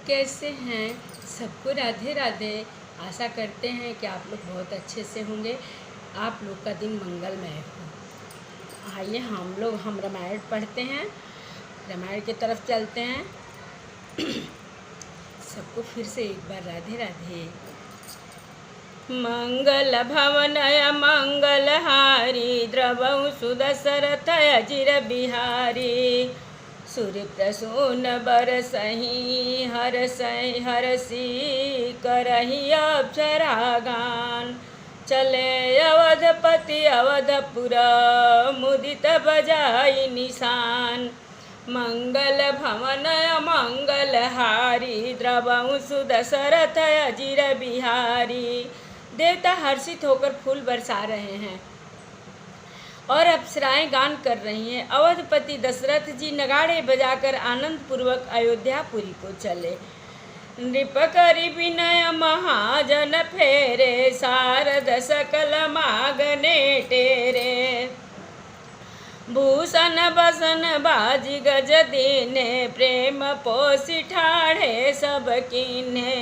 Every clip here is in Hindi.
कैसे हैं? सबको राधे राधे। आशा करते हैं कि आप लोग बहुत अच्छे से होंगे, आप लोग का दिन मंगलमय हो। आइए हम रामायण पढ़ते हैं, रामायण की तरफ चलते हैं। सबको फिर से एक बार राधे राधे। मंगल भवनय मंगलहारी द्रवौ सुदशरथ अजिर बिहारी। सूर्य प्रसून बरसहि हरसि करहि अप्सरागान। चले अवधपति अवधपुर मुदित बजाई निशान। मंगल भवनय मंगलहारी द्रवौ सुदशरथ अजिर बिहारी। देवता हर्षित होकर फूल बरसा रहे हैं और अप्सराएं गान कर रही हैं। अवधपति दशरथ जी नगाड़े बजाकर आनंद पूर्वक अयोध्यापुरी को चले। नृप करि विनय महाजन फेरे शारद सकल मागने टेरे। भूषण बसन बाजी गज दीने प्रेम पोषि ठाढ़े सब कीन्हे।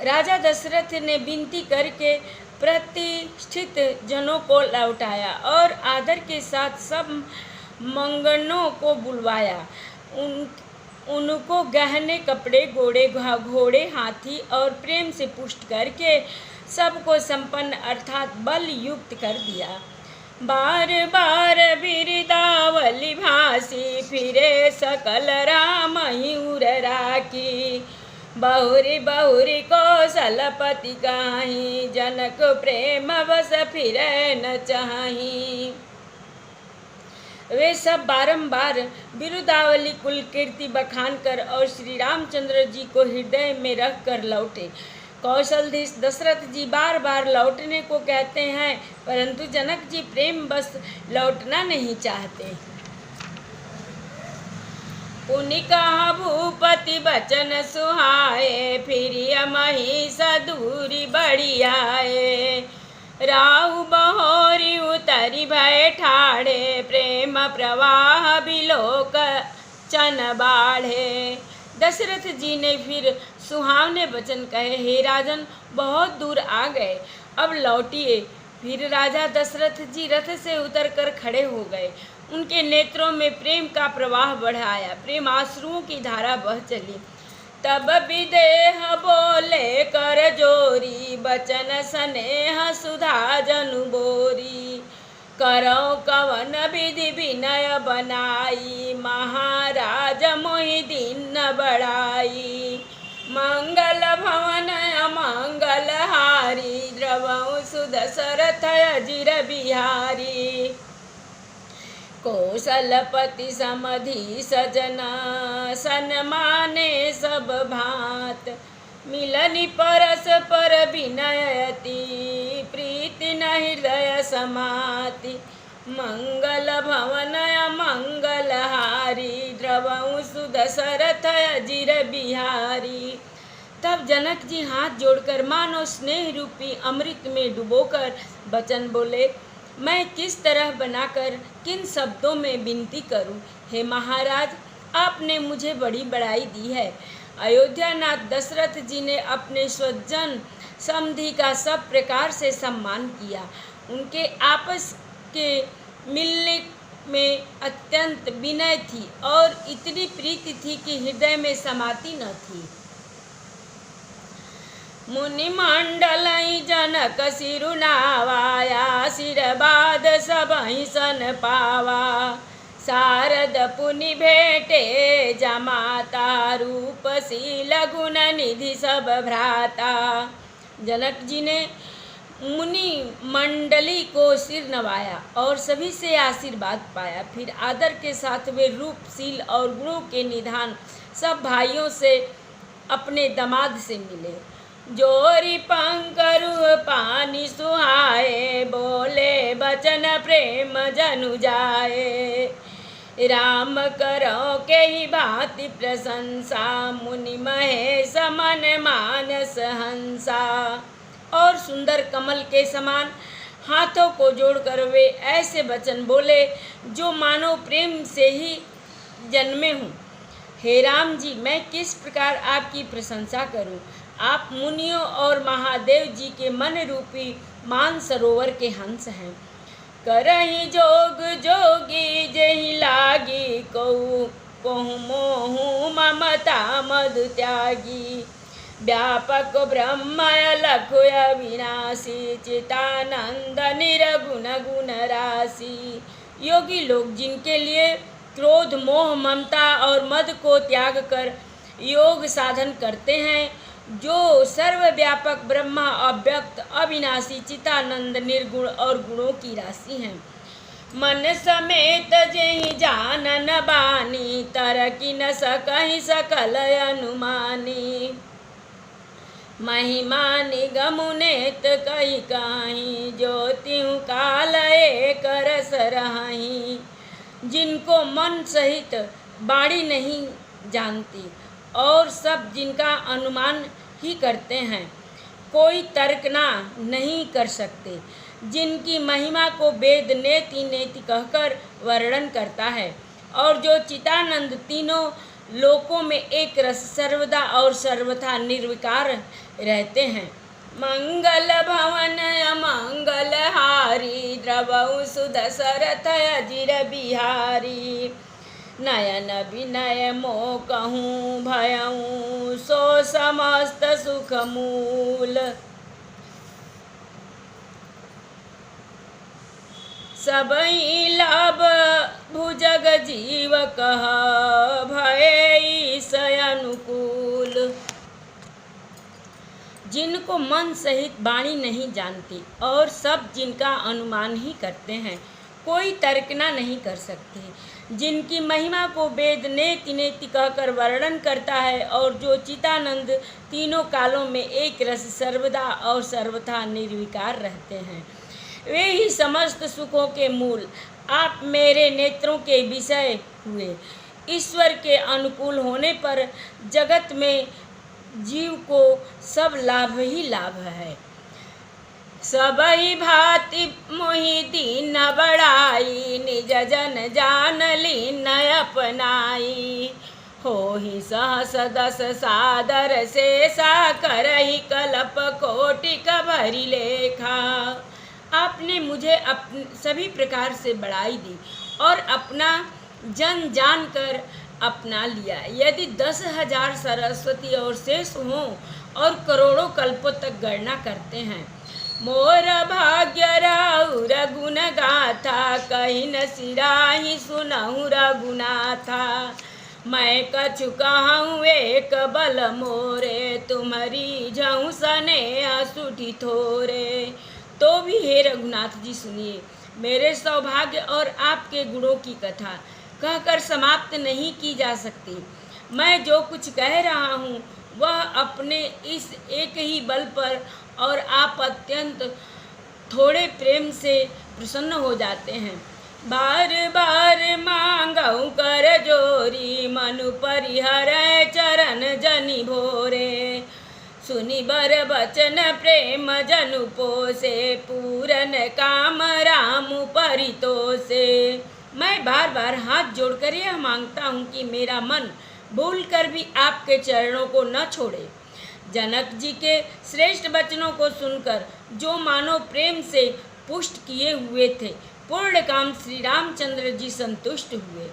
राजा दशरथ ने विनती करके प्रतिष्ठित जनों को लौटाया और आदर के साथ सब मंगनों को बुलवाया। उनको गहने कपड़े घोड़े हाथी और प्रेम से पुष्ट करके सबको संपन्न अर्थात बल युक्त कर दिया। बार बार बिरदावली भासी फिरे सकल राम ही उर राखी। बहुरी बहुरी कौशलपति गाही जनक प्रेम बस फिरे न चाही। वे सब बारंबार बिरुदावली कुल कीर्ति बखान कर और श्री रामचंद्र जी को हृदय में रख कर लौटे। कौशलधीश दशरथ जी बार बार लौटने को कहते हैं, परंतु जनक जी प्रेम बस लौटना नहीं चाहते। पुनि कहा भूपति बचन सुहाए फिर महिष दूरी बढ़ी आए। राहु बहोरी उतरी भय ठाड़े प्रेम प्रवाह बिलोक चन बाढ़े। दशरथ जी ने फिर सुहावने वचन कहे, हे राजन बहुत दूर आ गए, अब लौटिए। फिर राजा दशरथ जी रथ से उतरकर खड़े हो गए। उनके नेत्रों में प्रेम का प्रवाह बढ़ आया, प्रेम आंसुओं की धारा बह चली। तब विदेह बोले कर जोरी बचन स्नेह सुधा जनु बोरी। करो कवन विधि विनय बनाई महाराज मोहि दीन बढ़ाई। मंगल भवन मंगल हारी द्रवौ सुदशरथ अजिर बिहारी। कौशलपति समधि सजना सन्माने सब भांत। मिलनि परस पर विनयति प्रीति न हृदय समाति। मंगल भवन मंगल हारी द्रवौ सुदशरथ अजिर बिहारी। तब जनक जी हाथ जोड़कर मानो स्नेह रूपी अमृत में डुबोकर वचन बोले, मैं किस तरह बनाकर किन शब्दों में विनती करूं। हे महाराज, आपने मुझे बड़ी बड़ाई दी है। अयोध्यानाथ दशरथ जी ने अपने स्वजन समधि का सब प्रकार से सम्मान किया। उनके आपस के मिलने में अत्यंत विनय थी और इतनी प्रीति थी कि हृदय में समाती न थी। मुनि मंडल जनक सिरुनावाया सिरबाद सबहि सन पावा। शारद पुनि भेटे जमाता रूपशील गुण निधि सब भ्राता। जनक जी ने मुनि मंडली को सिर नवाया और सभी से आशीर्वाद पाया। फिर आदर के साथ वे रूपशील और गुणों के निधान सब भाइयों से अपने दामाद से मिले। जोरी पंकरु पानी सुहाए बोले बचन प्रेम जनु जाए। राम करो के ही भांति प्रशंसा मुनि महेश मन मानस हंसा। और सुंदर कमल के समान हाथों को जोड़कर वे ऐसे वचन बोले जो मानो प्रेम से ही जन्मे हूँ। हे राम जी, मैं किस प्रकार आपकी प्रशंसा करूं? आप मुनियों और महादेव जी के मन रूपी मान सरोवर के हंस हैं। करहि जोग जोगी जेहि लागी कहु कहु मोहु ममता मधु त्यागी। व्यापक ब्रह्म अलख अविनाशी चितानंद निरगुण गुण राशि। योगी लोग जिनके लिए क्रोध मोह ममता और मद को त्याग कर योग साधन करते हैं, जो सर्वव्यापक ब्रह्मा अव्यक्त अविनाशी चितानंद निर्गुण और गुणों की राशि हैं। मन समेत जेहि जानन बानी तरकी न सकहि सकल अनुमानी। महिमा निगमुनेत कही काहीं ज्योतिहु काल एक रस रहाहीं। जिनको मन सहित बाणी नहीं जानती और सब जिनका अनुमान ही करते हैं, कोई तर्कना नहीं कर सकते, जिनकी महिमा को वेद नेति नेति कहकर वर्णन करता है और जो चितानंद तीनों लोकों में एक रस सर्वदा और सर्वथा निर्विकार रहते हैं। मंगल भवन अमंगल हारी द्रवहु सुदशरथ अजिर बिहारी। नयन विनय मोकहूँ भयऊँ सो समस्त सुख मूल। सबई लाभ भुजग जीव कह भय ईश अनुकूल। जिनको मन सहित वाणी नहीं जानती और सब जिनका अनुमान ही करते हैं, कोई तर्कना नहीं कर सकते, जिनकी महिमा को वेद नेति नेति कहकर वर्णन करता है और जो चितानंद तीनों कालों में एक रस सर्वदा और सर्वथा निर्विकार रहते हैं, वे ही समस्त सुखों के मूल। आप मेरे नेत्रों के विषय हुए। ईश्वर के अनुकूल होने पर जगत में जीव को सब लाभ ही लाभ है। सबई भांति मोहि दीन बड़ाई निज जन जान लीन अपनाई। होहि सहस दस सादर से सा करहि कल्प कोटि भरी लेखा। आपने मुझे सभी प्रकार से बड़ाई दी और अपना जन जान कर अपना लिया। यदि 10,000 सरस्वती और शेष हों और करोड़ों कल्पों तक गणना करते हैं। मोर भाग्य राउर गुण गाथा कही न सिराही सुनहु रघुनाथा। मैं कछु कहूँ एक बल मोरे तुम्हारी झऊँ सने सुठी थोरे। तो भी हे रघुनाथ जी सुनिए, मेरे सौभाग्य और आपके गुणों की कथा कहकर समाप्त नहीं की जा सकती। मैं जो कुछ कह रहा हूँ वह अपने इस एक ही बल पर और आप अत्यंत थोड़े प्रेम से प्रसन्न हो जाते हैं। बार बार मांगऊ कर जोरी मनु परिहर चरण जनि भोरे। सुनि बर बचन प्रेम जनु पोसे पूरन काम राम परितोषे। मैं बार बार हाथ जोड़कर यह मांगता हूँ कि मेरा मन भूल कर भी आपके चरणों को न छोड़े। जनक जी के श्रेष्ठ वचनों को सुनकर जो मानो प्रेम से पुष्ट किए हुए थे, पूर्ण काम श्री रामचंद्र जी संतुष्ट हुए।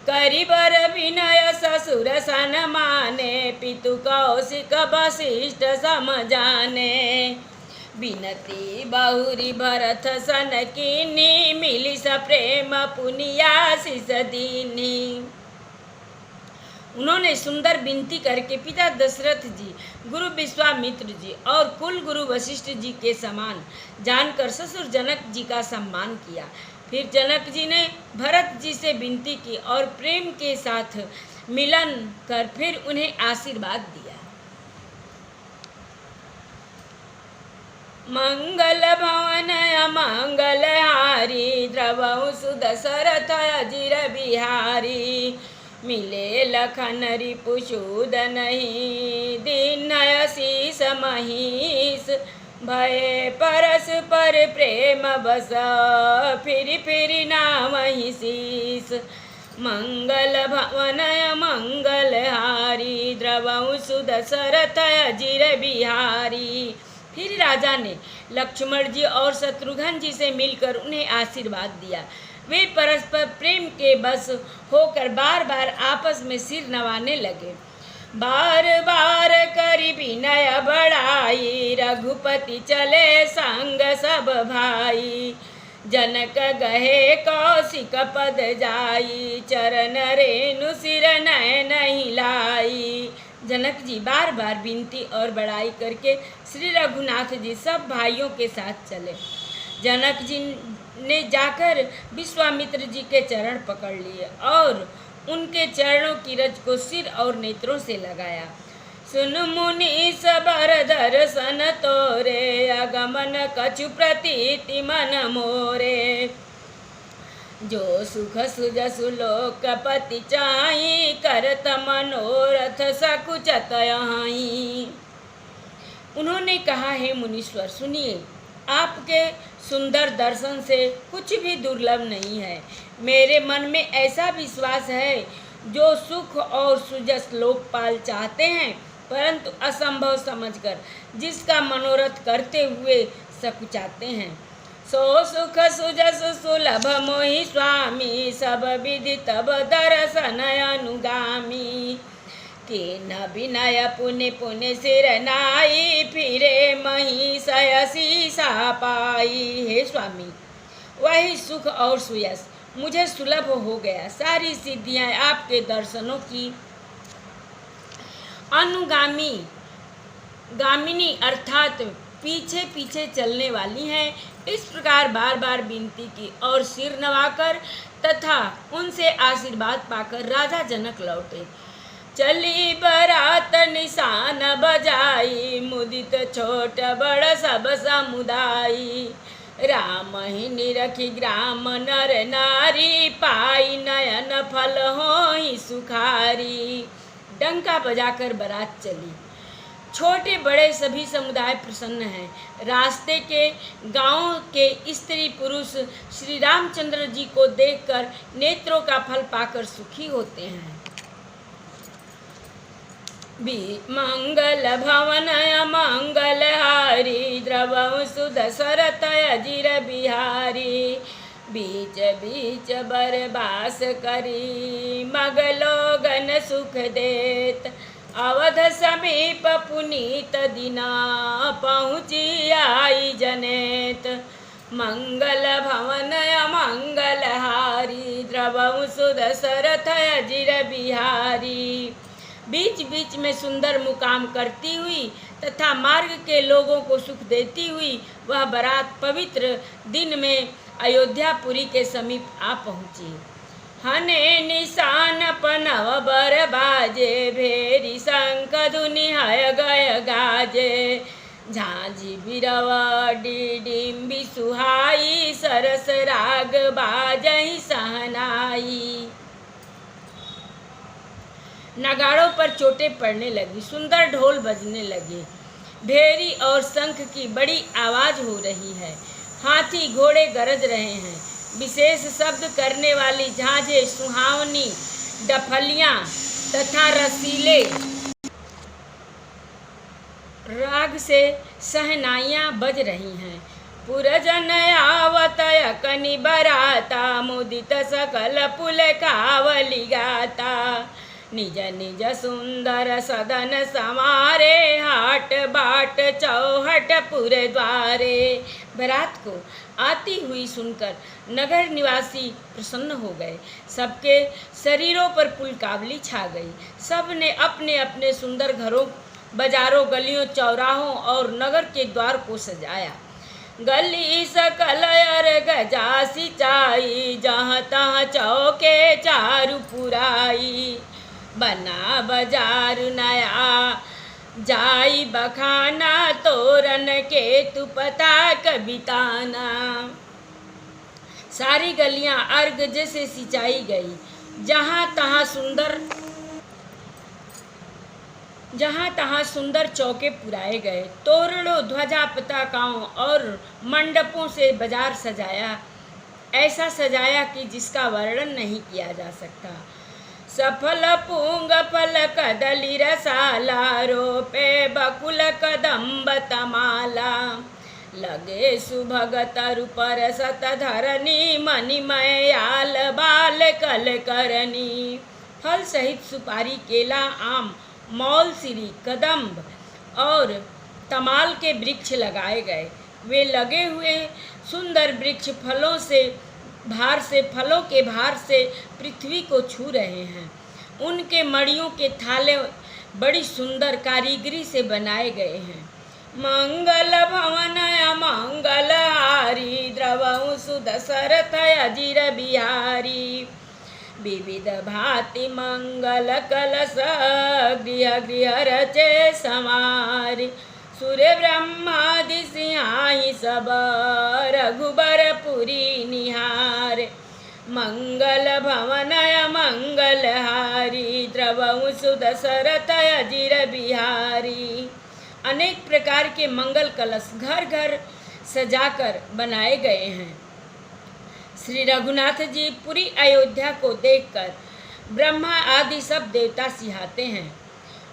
करिबर विनय ससुर सन माने पितु कौशिक वशिष्ठ सम जाने। बिनती बहुरी भरत सन कीनी मिली स प्रेम पुनियाशिष दीनी। उन्होंने सुंदर विनती करके पिता दशरथ जी, गुरु विश्वामित्र जी और कुल गुरु वशिष्ठ जी के समान जानकर ससुर जनक जी का सम्मान किया। फिर जनक जी ने भरत जी से विनती की और प्रेम के साथ मिलन कर फिर उन्हें आशीर्वाद दिया। मंगल भवन अमंगल हारी द्रवहु सुदशरथ अजिर बिहारी। मिले लखन रिपुसूद नहीं दीन शीस महिष। भय परस पर प्रेम बस फिर नाम ही शीस। मंगल भवनय मंगलहारी द्रवहु सुदशरथ अजिर बिहारी। फिर राजा ने लक्ष्मण जी और शत्रुघ्न जी से मिलकर उन्हें आशीर्वाद दिया। वे परस्पर प्रेम के बस होकर बार बार आपस में सिर नवाने लगे। बार बार करी विनय बढ़ाई रघुपति चले संग सब भाई। जनक गहे कौशिक पद जाई चरण रेणु सिर नयन हिलाई। जनक जी बार बार विनती और बड़ाई करके श्री रघुनाथ जी सब भाइयों के साथ चले। जनक जी ने जाकर विश्वामित्र जी के चरण पकड़ लिए और उनके चरणों की रज को सिर और नेत्रों से लगाया। सुन मुनि सबर दर्शन तोरे अगमन कछु प्रतीति मन मोरे। जो सुख सुजसु लोकपति चाही करत मनोरथ सकुचत यहीं। उन्होंने कहा, हे मुनीश्वर सुनिए, आपके सुंदर दर्शन से कुछ भी दुर्लभ नहीं है। मेरे मन में ऐसा विश्वास है जो सुख और सुजस लोकपाल चाहते हैं परंतु असंभव समझकर जिसका मनोरथ करते हुए सकुचाते हैं। सो सुख सुजस सुलभ मोहि स्वामी सब विधि तब दर्शन अनुगामी। के न विनय पुण्य पुण्य सिर नाई फिरे मही सयसी सा पाई। हे स्वामी, वही सुख और सुयस मुझे सुलभ हो गया। सारी सिद्धियां आपके दर्शनों की गामिनी अर्थात पीछे पीछे चलने वाली हैं। इस प्रकार बार बार विनती की और सिर नवाकर तथा उनसे आशीर्वाद पाकर राजा जनक लौटे। चली बरात निशान बजाई मुदित छोट बड़ सब समुदाई। राम ही निरखी ग्राम नर नारी पाई नयन फल होई सुखारी। डंका बजाकर बारात चली। छोटे बड़े सभी समुदाय प्रसन्न हैं। रास्ते के गांव के स्त्री पुरुष श्री रामचंद्र जी को देखकर नेत्रों का फल पाकर सुखी होते हैं। मंगल भवन मंगल हारी द्रवहु सुदशरथ अजिर बिहारी। बीच बीच बरबास करी मगलोगन सुख देत। अवध समीप पुनीत दिना पहुँची आई जनेत। मंगल भवन मंगल हारी द्रवहु सुदशरथ अजिर बिहारी। बीच बीच में सुंदर मुकाम करती हुई तथा मार्ग के लोगों को सुख देती हुई वह बारात पवित्र दिन में अयोध्यापुरी के समीप आ पहुँची। हने निशान पनव बर बाजे भेरी शंख धुनि हय गय गाजे। झांझी बिरवा डिडिम्बी सुहाई सरस राग बाजहि सहनाई। नगाड़ों पर चोटें पड़ने लगी, सुंदर ढोल बजने लगे, भेरी और शंख की बड़ी आवाज हो रही है। हाथी घोड़े गरज रहे हैं। विशेष शब्द करने वाली झांझें सुहावनी डफलियां तथा रसीले राग से सहनाइयां बज रही हैं। पुरजन आवत कनि बराता मुदित सकल पुलकावली गाता। निज निज सुंदर सदन समारे हाट बाट चौहट पुर द्वारे। बारात को आती हुई सुनकर नगर निवासी प्रसन्न हो गए। सबके शरीरों पर पुलकावली छा गई। सब ने अपने अपने सुंदर घरों बाजारों गलियों चौराहों और नगर के द्वार को सजाया। गली सकल गजा सिंचाई जहाँ तहाँ चौके चारू पुराई। बना बाजार नया जाई बखाना तोरन के तु पता कबिताना। सारी गलियां अर्घ जैसे सिंचाई गई। जहाँ तहाँ सुंदर चौके पुराए गए। तोरणों ध्वजा पताकाओं और मंडपों से बाजार सजाया ऐसा सजाया कि जिसका वर्णन नहीं किया जा सकता। सफल पूंग फल कदली रसाला, रोपे बकुल कदम्ब तमाला, लगे सुभग तरु पर सत धरनी, मणिमय आल बाल कल करनी। फल सहित सुपारी, केला, आम, मौल, सिरी, कदम्ब और तमाल के वृक्ष लगाए गए। वे लगे हुए सुंदर वृक्ष फलों के भार से पृथ्वी को छू रहे हैं। उनके मड़ियों के थाले बड़ी सुंदर कारीगरी से बनाए गए हैं। मंगल भवन अमंगल हारी, द्रवहु सुदशरथ अजिर बिहारी, विविध भांति मंगल कलश, गृह गृह रचे समारी, सूर्य ब्रह्मादि सिंहाहि सब, रघुबर पुरी निहार, मंगल भवन मंगल हारी, द्रवहु सुदशरथ अजिर बिहारी। अनेक प्रकार के मंगल कलश घर घर सजाकर बनाए गए हैं। श्री रघुनाथ जी पूरी अयोध्या को देखकर ब्रह्मा आदि सब देवता सिहाते हैं।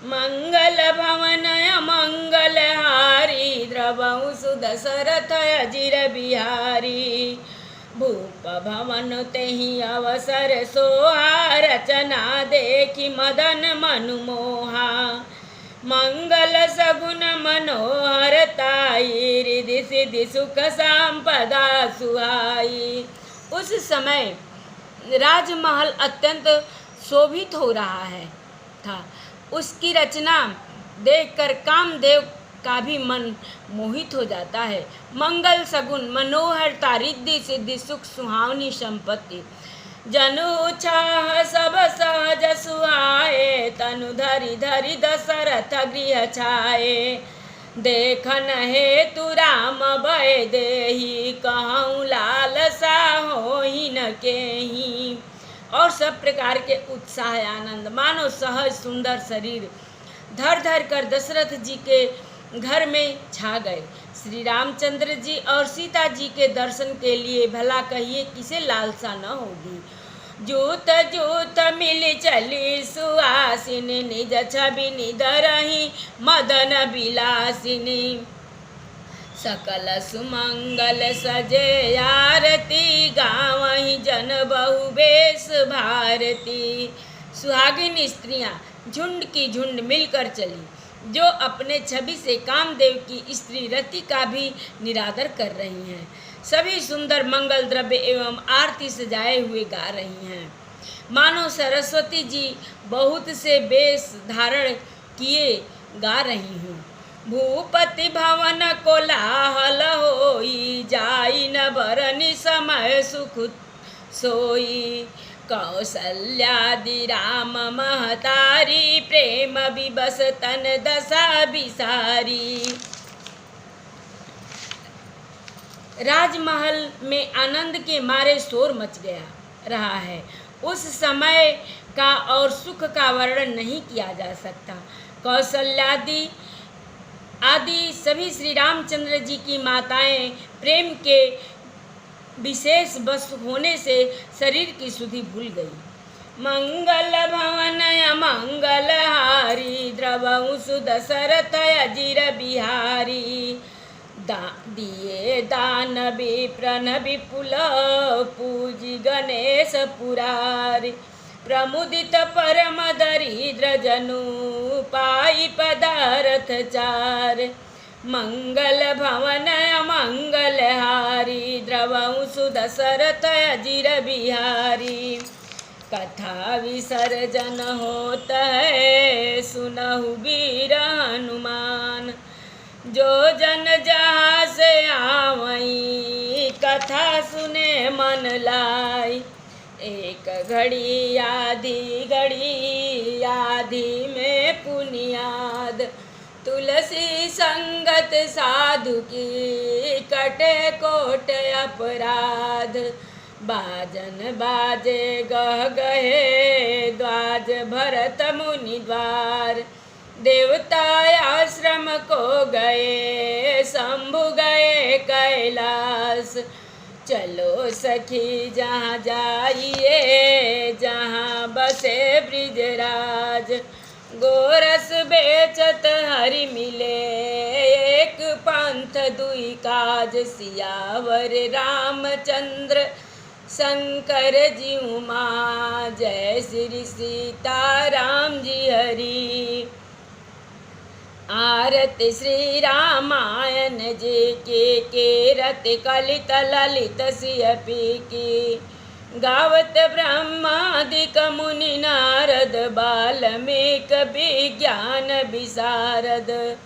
मंगल भवन मंगल हारी, द्रवहु सुदशरथ अजिर बिहारी, भूप भवन तेहि अवसर सोहा, रचना देखि मदन मनु मोहा, मंगल सगुन मनोहर ताई, रिधि सिद्धि सुख संपदा सुहाई। उस समय राजमहल अत्यंत शोभित हो रहा था। उसकी रचना देखकर कामदेव का भी मन मोहित हो जाता है। मंगल सगुन मनोहरता, रिद्धि सिद्धि सुख सुहावनी संपत्ति, जनु चाह सब सहज सुहाए, तनु धरि धरि दशरथ गृह छाए, देखन हेतु राम भय देहि, कहूँ लालसा होहि न केहि। और सब प्रकार के उत्साह आनंद मानो सहज सुंदर शरीर धर धर कर दशरथ जी के घर में छा गए। श्री रामचंद्र जी और सीता जी के दर्शन के लिए भला कहिए किसे लालसा न होगी। जूत जूत मिल चली सुहासिनी, निज छवि निधरहि मदन बिलासिनी, सकल सुमंगल सजे आरती, गावहि जन बहु बेश भारती। सुहागिन स्त्रियां झुंड की झुंड मिलकर चली, जो अपने छवि से कामदेव की स्त्री रति का भी निरादर कर रही हैं। सभी सुंदर मंगल द्रव्य एवं आरती सजाए हुए गा रही हैं। मानो सरस्वती जी बहुत से वेश धारण किए गा रही हूँ। भूपति भवन कोलाहल होई, जाई न बरनि समय सुख सोई, कौसल्यादि राम महतारी, प्रेम विबस तन दशा बिसारी। राजमहल में आनंद के मारे शोर मच गया रहा है। उस समय का और सुख का वर्णन नहीं किया जा सकता। कौशल्यादि आदि सभी श्री रामचंद्र जी की माताएं प्रेम के विशेष बस होने से शरीर की सुधि भूल गई। मंगल भवन मंगल हारी, द्रवहु सुदशरथ अजिर बिहारी, दिए दान विप्रन विपुल, पूजी गणेश पुरारी, प्रमुदित परम दरिद्र जनु, पाई पदार्थ चार, मंगल भवन मंगल हारी, द्रवहु सुदशरथ अजिर बिहारी। कथा विसर्जन होत है, सुनहु वीर हनुमान, जो जन जहाँ से आवई, कथा सुने मन लाई, एक घड़ी आधी में पुनियाद, तुलसी संगत साधु की, कटे कोट अपराध, बाजन बाजे गह गहे, द्वाज भरत मुनि द्वार, देवता आश्रम को गए, शंभु गए कैलाश, चलो सखी जहाँ जाइए जहाँ बसे ब्रिजराज, गोरस बेचत हरि मिले एक पंथ दुई काज, सियावर रामचंद्र शंकर जी उमा, जय श्री सीताराम जी हरि। आरती श्री रामायण जी की, कीरति कलित ललित सियपी की, गावत ब्रह्मादिक मुनि नारद, बाल्मीक विज्ञान विशारद,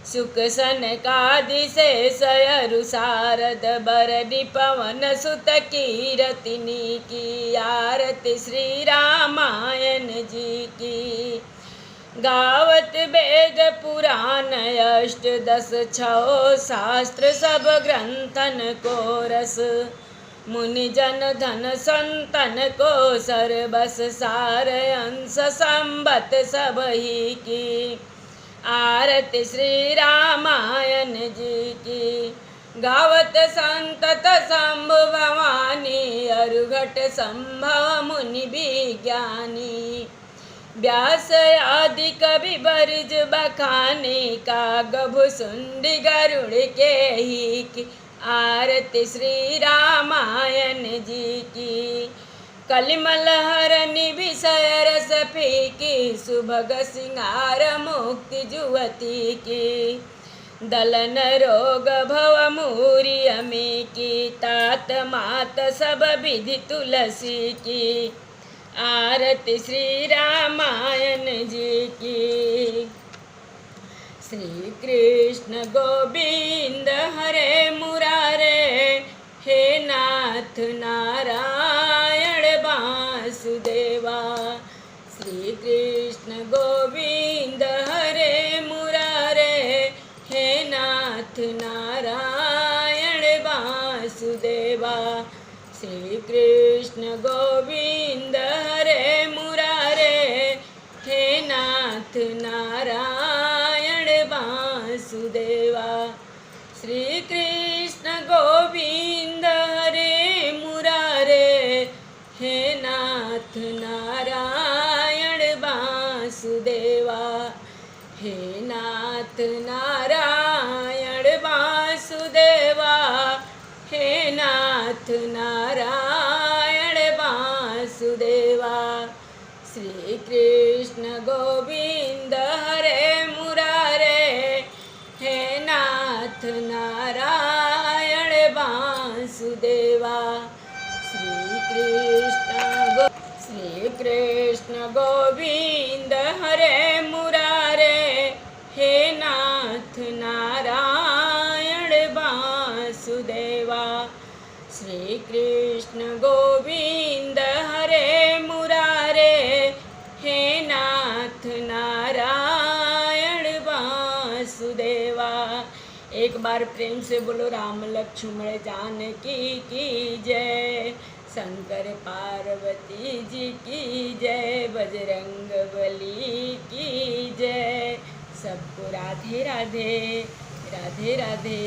सुख सनकादि शेष अरु सारद, बरनि पवन सुत कीरतिनी की, आरती श्री रामायण जी की। गावत वेद पुराण अष्ट दस छो शास्त्र, सब ग्रंथन को रस, मुनि जन धन संतन को सर्वस, सार अंश संबत सब ही की, आरती श्री रामायण जी की। गावत संतत शंभु भवानी, अरुघट संभव मुनि विज्ञानी, व्यास आदि कवि बरज बखाने, कागभु सुंडी गरुड़ के ही की, आरती श्री रामायण जी की। कलिमल हरनि विषय रस फीकी, सुभग सिंगार मुक्ति जुवती की, दलन रोग भव मूरी अमी की, तात मात सब विधि तुलसी की, आरती श्री रामायण जी की। श्री कृष्ण गोविंद हरे मुरारे, हे नाथ नारायण वासुदेवा, श्री कृष्ण गोविंद हरे मुरारे, हे नाथ नारायण वासुदेवा, श्री कृष्ण गोविंद हरे मुरारे, हे नाथ नारायण वासुदेवा, श्री कृष्ण गोविंद हरे मुरारे, हे नाथ नारायण वासुदेवा, हे नाथ नारायण वासुदेवा, हे नाथ नारायण वासुदेवा, श्री कृष्ण गोविंद हरे मुरारे, हे नाथ नारायण वासुदेवा, श्री कृष्ण गोविंद हरे मुरारे, हे नाथ नारायण वासुदेवा, श्री कृष्ण गोविंद हरे मुरारे, हे नाथ नारायण वासुदेवा। एक बार प्रेम से बोलो राम लक्ष्मण जानकी की जय, शंकर पार्वती जी की जय, बजरंग बली की जय। सबको राधे राधे, राधे राधे।